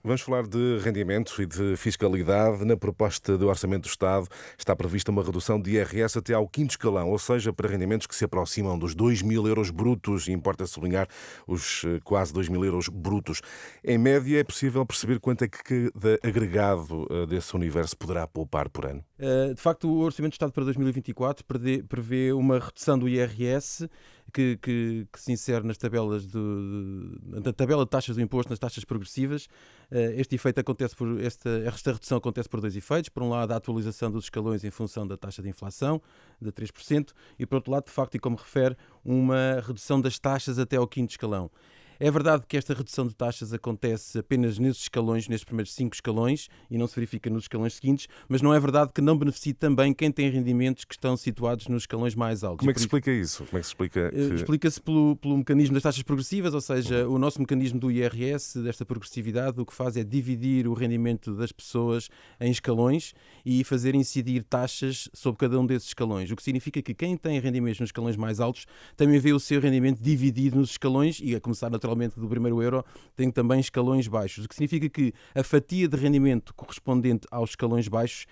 Vamos falar de rendimento e de fiscalidade. Na proposta do Orçamento do Estado está prevista uma redução de IRS até ao quinto escalão, ou seja, para rendimentos que se aproximam dos 2.000 euros brutos, e importa sublinhar os quase 2.000 euros brutos. Em média, é possível perceber quanto é que cada agregado desse universo poderá poupar por ano? De facto, o Orçamento do Estado para 2024 prevê uma redução do IRS que se insere nas tabelas na tabela de taxas do imposto, nas taxas progressivas. Esta redução acontece por dois efeitos. Por um lado, a atualização dos escalões em função da taxa de inflação, de 3%, e por outro lado, de facto, e como refere, uma redução das taxas até ao quinto escalão. É verdade que esta redução de taxas acontece apenas nesses escalões, nestes primeiros 5 escalões, e não se verifica nos escalões seguintes, mas não é verdade que não beneficie também quem tem rendimentos que estão situados nos escalões mais altos. Como é que se explica isso? Como é que se explica Explica-se pelo mecanismo das taxas progressivas, ou seja, o nosso mecanismo do IRS, desta progressividade, o que faz é dividir o rendimento das pessoas em escalões e fazer incidir taxas sobre cada um desses escalões, o que significa que quem tem rendimentos nos escalões mais altos também vê o seu rendimento dividido nos escalões, e a começar naturalmente do primeiro euro, tem também escalões baixos, o que significa que a fatia de rendimento correspondente aos escalões baixos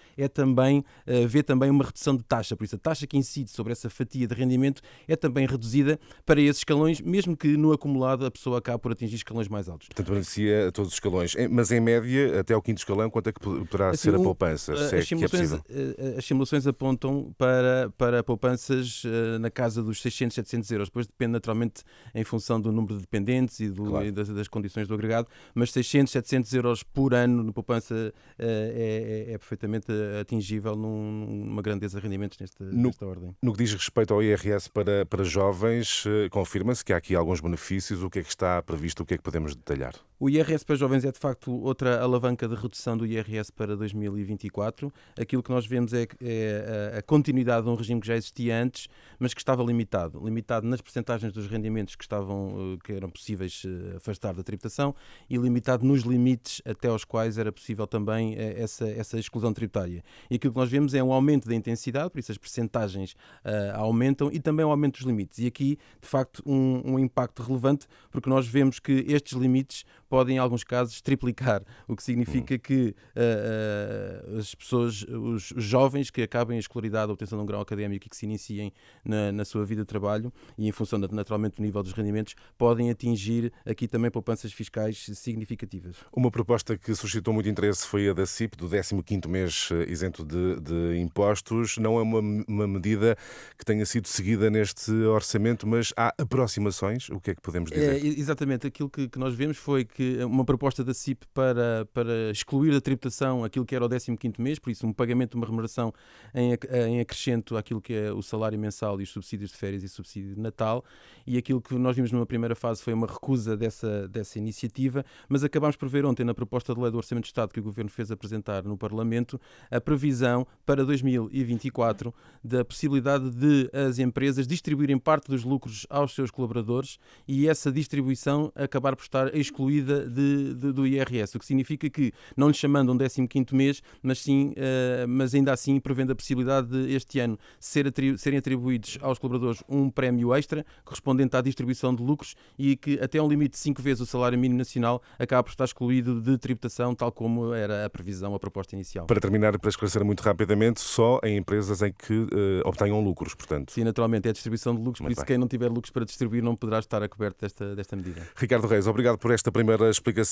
vê também uma redução de taxa, por isso a taxa que incide sobre essa fatia de rendimento é também reduzida para esses escalões, mesmo que no acumulado a pessoa acabe por atingir escalões mais altos. Portanto, beneficia a todos os escalões. Mas em média, até ao quinto escalão, quanto é que poderá Assim, ser a poupança? Se é que é possível. As simulações apontam para poupanças na casa dos 600, 700 euros. Depois depende naturalmente em função do número de dependentes e das condições do agregado, mas 600, 700 euros por ano de poupança é perfeitamente atingível numa grandeza de rendimentos nesta ordem. No que diz respeito ao IRS para jovens, confirma-se que há aqui alguns benefícios. O que é que está previsto? O que é que podemos detalhar? O IRS para jovens é de facto outra alavanca de redução do IRS para 2024. Aquilo que nós vemos é a continuidade de um regime que já existia antes, mas que estava limitado nas percentagens dos rendimentos que eram possíveis afastar da tributação, e limitado nos limites até aos quais era possível também essa exclusão tributária. E aquilo que nós vemos é um aumento da intensidade, por isso as percentagens aumentam, e também um aumento dos limites. E aqui, de facto, um impacto relevante, porque nós vemos que estes limites podem, em alguns casos, triplicar, o que significa que as pessoas, os jovens que acabem a escolaridade ou obtenção de um grau académico e que se iniciem na sua vida de trabalho, e em função naturalmente do nível dos rendimentos, podem atingir aqui também poupanças fiscais significativas. Uma proposta que suscitou muito interesse foi a da CIP, do 15º mês isento de impostos. Não é uma medida que tenha sido seguida neste orçamento, mas há aproximações. O que é que podemos dizer? Exatamente. Aquilo que nós vemos foi que uma proposta da CIP para excluir da tributação aquilo que era o 15º mês, por isso um pagamento de uma remuneração em acrescento àquilo que é o salário mensal e os subsídios de férias e subsídio de Natal, e aquilo que nós vimos numa primeira fase foi uma recusa dessa iniciativa, mas acabámos por ver ontem na proposta de lei do Orçamento do Estado que o Governo fez apresentar no Parlamento a previsão para 2024 da possibilidade de as empresas distribuírem parte dos lucros aos seus colaboradores, e essa distribuição acabar por estar excluída do IRS, o que significa que, não lhe chamando um 15º mês, mas ainda assim prevendo a possibilidade de este ano serem atribuídos aos colaboradores um prémio extra correspondente à distribuição de lucros, e que até um limite de 5 vezes o salário mínimo nacional acaba por estar excluído de tributação, tal como era a previsão, a proposta inicial. Para terminar, para esclarecer muito rapidamente, só em empresas em que obtenham lucros, portanto. Sim, naturalmente, é a distribuição de lucros, Muito por isso bem. quem não tiver lucros para distribuir não poderá estar a coberto desta medida. Ricardo Reis, obrigado por esta primeira explicação.